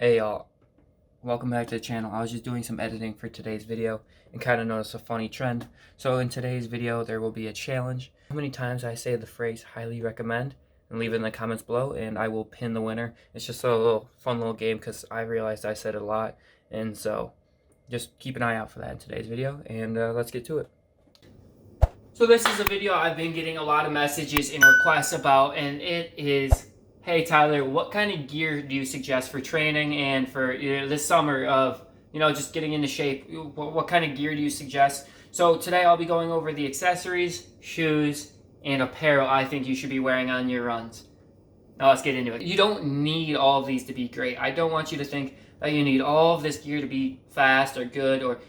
Hey y'all, welcome back to the channel. I was just doing some editing for today's video and kind of noticed a funny trend. So in today's video there will be a challenge. How many times I say the phrase highly recommend, and leave it in the comments below and I will pin the winner. It's just a fun little game because I realized I said it a lot, and so just keep an eye out for that in today's video, and let's get to it. So this is a video I've been getting a lot of messages and requests about, and it is, hey Tyler, what kind of gear do you suggest for training and for this summer of just getting into shape? What kind of gear do you suggest? So today I'll be going over the accessories, shoes, and apparel I think you should be wearing on your runs. Now let's get into it. You don't need all of these to be great. I don't want you to think that you need all of this gear to be fast or good, or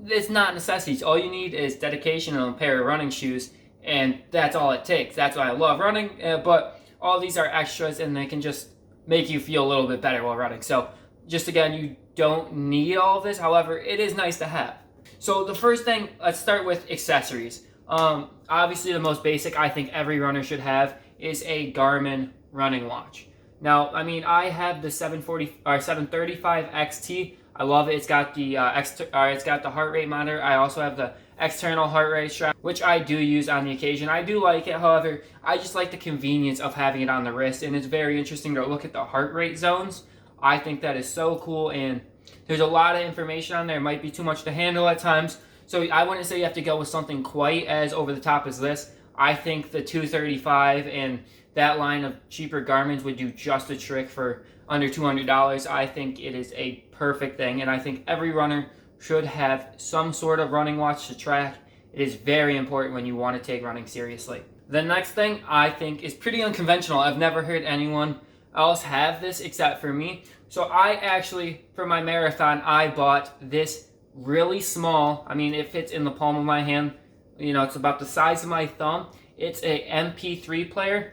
it's not necessities. All you need is dedication and a pair of running shoes, and that's all it takes. That's why I love running, but all these are extras and they can just make you feel a little bit better while running. So just again, you don't need all of this. However, it is nice to have. So the first thing, let's start with accessories. Obviously the most basic I think every runner should have is a Garmin running watch. Now, I mean, I have the 735 XT. I love it. It's got the it's got the heart rate monitor. I also have the external heart rate strap, which I do use on the occasion. I do like it. However, I just like the convenience of having it on the wrist, and it's very interesting to look at the heart rate zones. I think that is so cool, and there's a lot of information on there. It might be too much to handle at times, so I wouldn't say you have to go with something quite as over the top as this. I think the 235 and that line of cheaper Garmin's would do just a trick for under $200. I think it is a perfect thing, and I think every runner should have some sort of running watch to track. It is very important when you want to take running seriously. The next thing I think is pretty unconventional. I've never heard anyone else have this except for me. So I actually, for my marathon, I bought this really small, I mean it fits in the palm of my hand, it's about the size of my thumb. It's a MP3 player.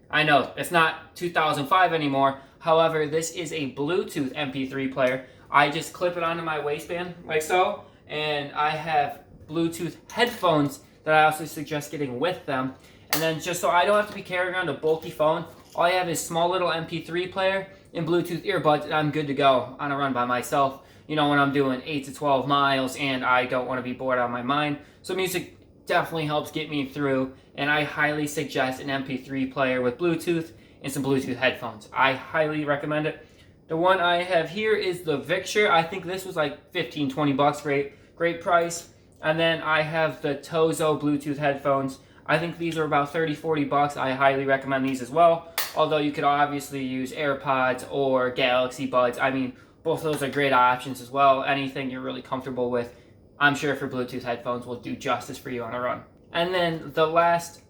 I know, it's not 2005 anymore. However, this is a Bluetooth MP3 player. I just clip it onto my waistband like so, and I have Bluetooth headphones that I also suggest getting with them. And then just so I don't have to be carrying around a bulky phone, all I have is small little MP3 player and Bluetooth earbuds, and I'm good to go on a run by myself. When I'm doing 8 to 12 miles and I don't want to be bored out of my mind. So music definitely helps get me through, and I highly suggest an MP3 player with Bluetooth and some Bluetooth headphones. I highly recommend it. The one I have here is the Victure. I think this was like 15, 20 bucks, great price. And then I have the Tozo Bluetooth headphones. I think these are about 30, 40 bucks. I highly recommend these as well. Although you could obviously use AirPods or Galaxy Buds. I mean, both of those are great options as well. Anything you're really comfortable with, I'm sure for Bluetooth headphones will do justice for you on a run. And then the last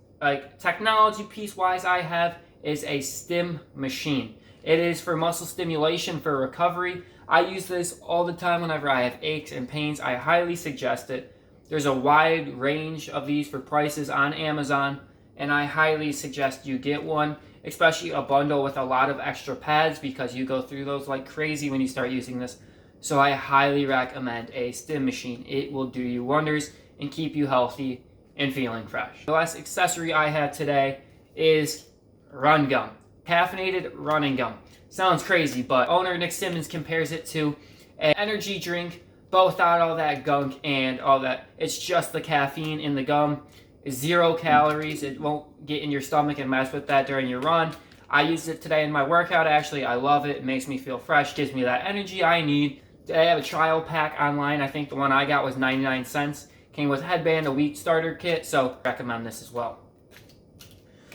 technology piece wise I have is a stim machine. It is for muscle stimulation for recovery. I use this all the time whenever I have aches and pains. I highly suggest it. There's a wide range of these for prices on Amazon, and I highly suggest you get one, especially a bundle with a lot of extra pads, because you go through those like crazy when you start using this. So I highly recommend a stim machine. It will do you wonders and keep you healthy and feeling fresh. The last accessory I have today is run gum. Caffeinated running gum. Sounds crazy, but owner Nick Simmons compares it to an energy drink, but without all that gunk and all that. It's just the caffeine in the gum. It's 0 calories. It won't get in your stomach and mess with that during your run. I used it today in my workout. Actually, I love it. It makes me feel fresh, gives me that energy I need. I have a trial pack online. I think the one I got was 99 cents. Came with a headband, a wheat starter kit, so I recommend this as well.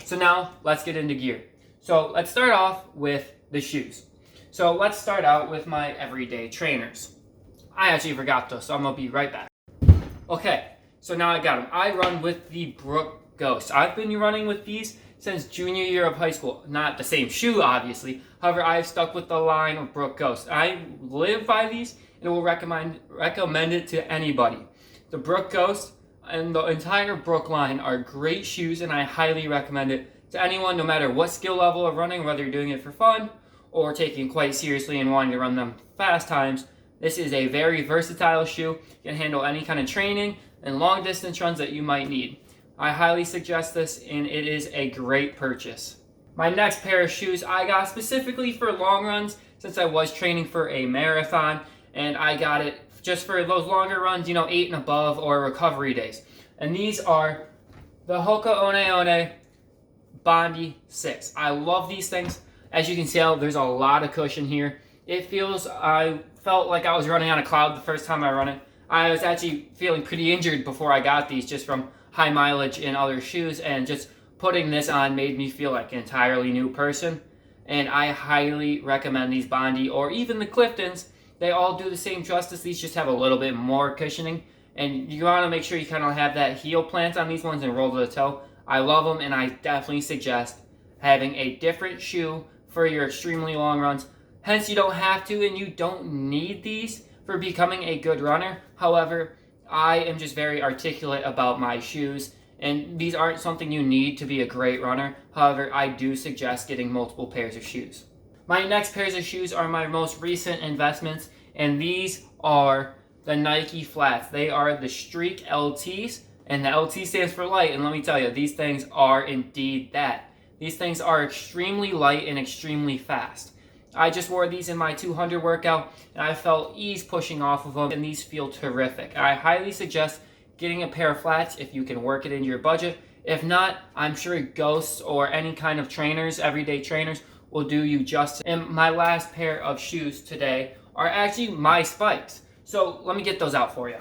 So now, let's get into gear. So let's start off with the shoes. So let's start out with my everyday trainers. I actually forgot those, so I'm going to be right back. Okay, so now I got them. I run with the Brook Ghost. I've been running with these since junior year of high school. Not the same shoe, obviously. However, I've stuck with the line of Brook Ghost. I live by these and will recommend it to anybody. The Brook Ghost and the entire Brook line are great shoes, and I highly recommend it to anyone, no matter what skill level of running, whether you're doing it for fun or taking it quite seriously and wanting to run them fast times. This is a very versatile shoe. You can handle any kind of training and long distance runs that you might need. I highly suggest this, and it is a great purchase. My next pair of shoes I got specifically for long runs since I was training for a marathon, and I got it just for those longer runs, 8 and above, or recovery days. And these are the Hoka One One Bondi 6. I love these things. As you can tell, there's a lot of cushion here. I felt like I was running on a cloud the first time I run it. I was actually feeling pretty injured before I got these, just from high mileage in other shoes, and just putting this on made me feel like an entirely new person. And I highly recommend these Bondi, or even the Cliftons. They all do the same justice. These just have a little bit more cushioning, and you want to make sure you kind of have that heel plant on these ones and roll to the toe. I love them, and I definitely suggest having a different shoe for your extremely long runs. Hence, you don't have to, and you don't need these for becoming a good runner. However, I am just very articulate about my shoes, and these aren't something you need to be a great runner. However, I do suggest getting multiple pairs of shoes. My next pairs of shoes are my most recent investments, and these are the Nike Flats. They are the Streak LTs, and the LT stands for light, and let me tell you, these things are indeed that. These things are extremely light and extremely fast. I just wore these in my 200 workout, and I felt ease pushing off of them, and these feel terrific. I highly suggest getting a pair of flats if you can work it into your budget. If not, I'm sure Ghosts or any kind of trainers, everyday trainers, will do you justice. And my last pair of shoes today are actually my spikes. So let me get those out for you.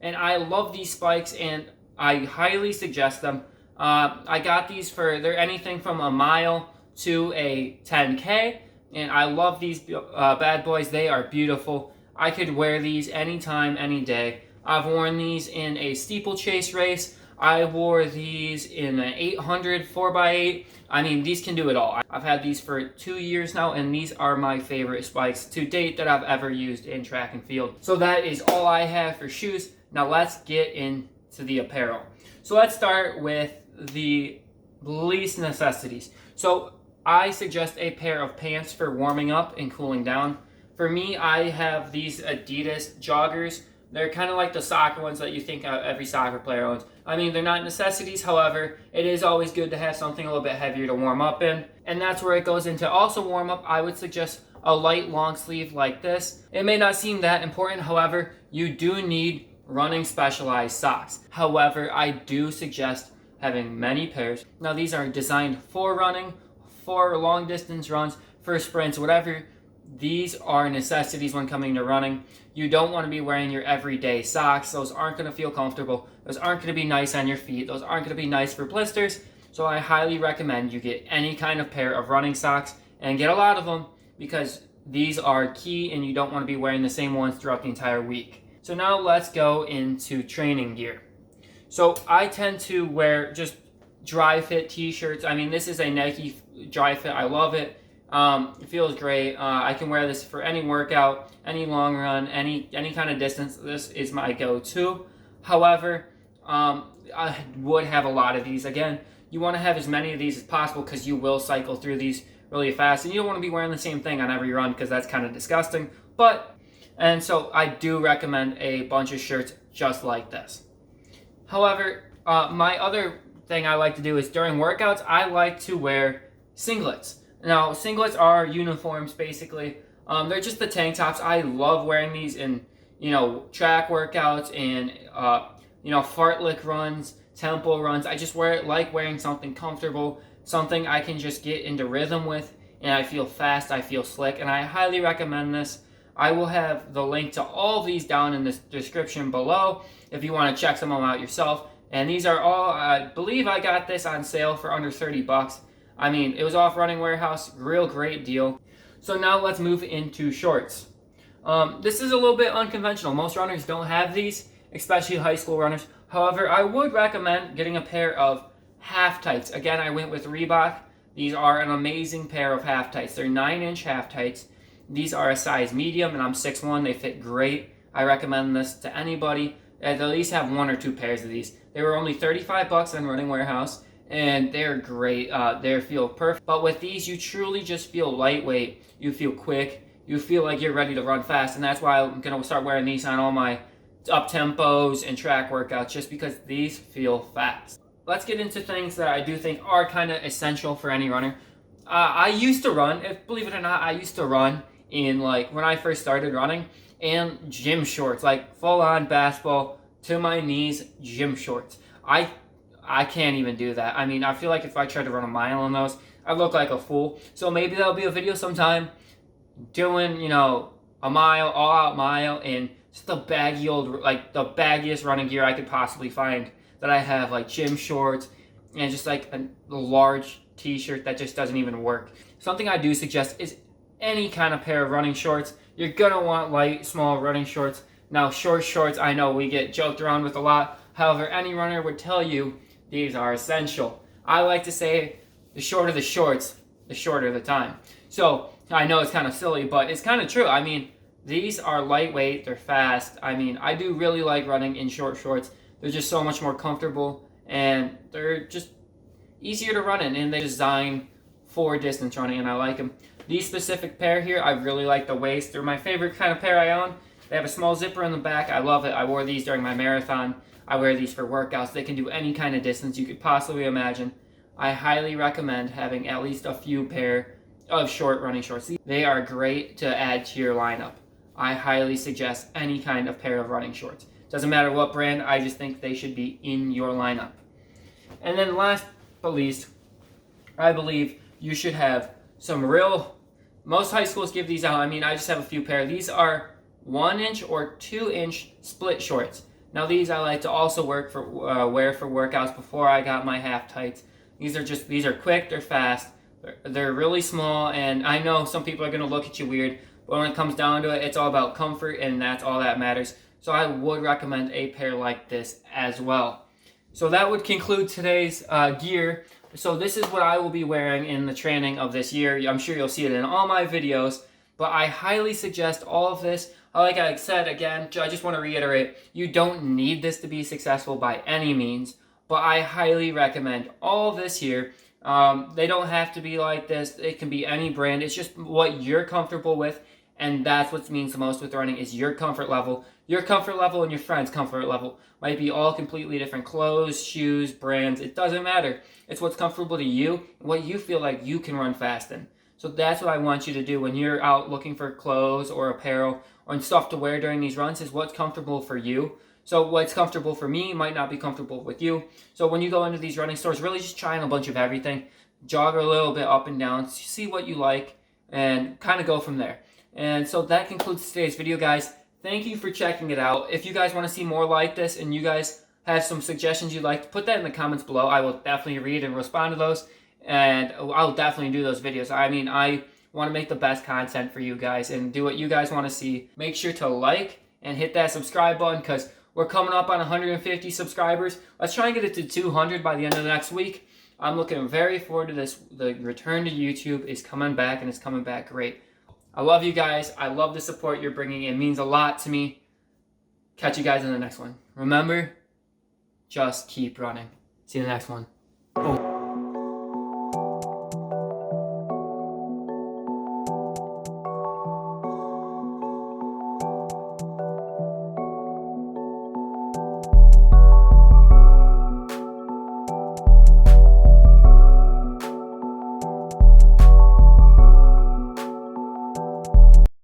And I love these spikes, and I highly suggest them. I got these they're anything from a mile to a 10K. And I love these bad boys. They are beautiful. I could wear these anytime, any day. I've worn these in a steeplechase race. I wore these in an 800 4x8. I mean, these can do it all. I've had these for 2 years now, and these are my favorite spikes to date that I've ever used in track and field. So that is all I have for shoes. Now let's get into the apparel. So let's start with the least necessities. So I suggest a pair of pants for warming up and cooling down. For me, I have these Adidas joggers. They're kind of like the soccer ones that you think every soccer player owns. I mean, they're not necessities, however, it is always good to have something a little bit heavier to warm up in. And that's where it goes into also warm up. I would suggest a light long sleeve like this. It may not seem that important, however, you do need running specialized socks. However, I do suggest having many pairs. Now, these are designed for running, for long distance runs, for sprints, whatever. These are necessities when coming to running. You don't want to be wearing your everyday socks. Those aren't going to feel comfortable. Those aren't going to be nice on your feet. Those aren't going to be nice for blisters. So I highly recommend you get any kind of pair of running socks, and get a lot of them, because these are key and you don't want to be wearing the same ones throughout the entire week. So now let's go into training gear. So I tend to wear just dry fit t-shirts. I mean, this is a Nike dry fit. I love it. It feels great. I can wear this for any workout, any long run, any kind of distance. This is my go-to. However, I would have a lot of these. Again, you want to have as many of these as possible, because you will cycle through these really fast, and you don't want to be wearing the same thing on every run, because that's kind of disgusting. And so I do recommend a bunch of shirts just like this. However, my other thing I like to do is during workouts, I like to wear singlets. Now, singlets are uniforms, basically. They're just the tank tops. I love wearing these in, track workouts and, fartlek runs, tempo runs. I just like wearing something comfortable, something I can just get into rhythm with, and I feel fast, I feel slick, and I highly recommend this. I will have the link to all of these down in the description below if you want to check some of them out yourself. And these are all, I believe I got this on sale for under 30 bucks. I mean, it was off Running Warehouse, real great deal. So now let's move into shorts. This is a little bit unconventional. Most runners don't have these, especially high school runners. However, I would recommend getting a pair of half tights. Again, I went with Reebok. These are an amazing pair of half tights. They're 9-inch half tights. These are a size medium, and I'm 6'1". They fit great. I recommend this to anybody. At least have 1 or 2 pairs of these. They were only 35 bucks on Running Warehouse, and they're great. They feel perfect. But with these, you truly just feel lightweight. You feel quick. You feel like you're ready to run fast, and that's why I'm going to start wearing these on all my up-tempos and track workouts, just because these feel fast. Let's get into things that I do think are kind of essential for any runner. I used to run, believe it or not, I used to run in like when I first started running, and gym shorts, like full on basketball to my knees gym shorts. I can't even do that. I mean, I feel like if I tried to run a mile in those, I'd look like a fool. So maybe that'll be a video sometime doing, you know, a mile, all out mile in just the baggy old, like the baggiest running gear I could possibly find that I have, like gym shorts and just like a large t-shirt that just doesn't even work. Something I do suggest is any kind of pair of running shorts. You're gonna want light, small running shorts. Now, short shorts, I know we get joked around with a lot. However, any runner would tell you these are essential. I like to say the shorter the shorts, the shorter the time. So I know it's kind of silly, but it's kind of true. I mean, these are lightweight, they're fast. I mean, I do really like running in short shorts. They're just so much more comfortable, and they're just easier to run in, and they're designed for distance running, and I like them. These specific pair here, I really like the waist. They're my favorite kind of pair I own. They have a small zipper in the back. I love it. I wore these during my marathon. I wear these for workouts. They can do any kind of distance you could possibly imagine. I highly recommend having at least a few pair of short running shorts. They are great to add to your lineup. I highly suggest any kind of pair of running shorts. Doesn't matter what brand, I just think they should be in your lineup. And then last but least, I believe you should have some most high schools give these out. I mean, I just have a few pair. These are 1-inch or 2-inch split shorts. Now these I like to also wear for workouts before I got my half tights. These are quick, they're fast, they're really small, and I know some people are going to look at you weird, but when it comes down to it, it's all about comfort, and that's all that matters. So I would recommend a pair like this as well. So that would conclude today's gear. So this is what I will be wearing in the training of this year. I'm sure you'll see it in all my videos, but I highly suggest all of this. Like I said, again, I just want to reiterate, you don't need this to be successful by any means, but I highly recommend all of this here. They don't have to be like this. It can be any brand. It's just what you're comfortable with, and that's what means the most with running is your comfort level. Your comfort level and your friend's comfort level might be all completely different. Clothes, shoes, brands, it doesn't matter. It's what's comfortable to you and what you feel like you can run fast in. So that's what I want you to do when you're out looking for clothes or apparel or stuff to wear during these runs is what's comfortable for you. So what's comfortable for me might not be comfortable with you. So when you go into these running stores, really just try on a bunch of everything. Jog a little bit up and down, see what you like, and kind of go from there. And so that concludes today's video, guys. Thank you for checking it out. If you guys want to see more like this and you guys have some suggestions you'd like, put that in the comments below. I will definitely read and respond to those, and I'll definitely do those videos. I mean, I want to make the best content for you guys and do what you guys want to see. Make sure to like and hit that subscribe button because we're coming up on 150 subscribers. Let's try and get it to 200 by the end of the next week. I'm looking very forward to this. The return to YouTube is coming back, and it's coming back great. I love you guys. I love the support you're bringing. It means a lot to me. Catch you guys in the next one. Remember, just keep running. See you in the next one. Boom.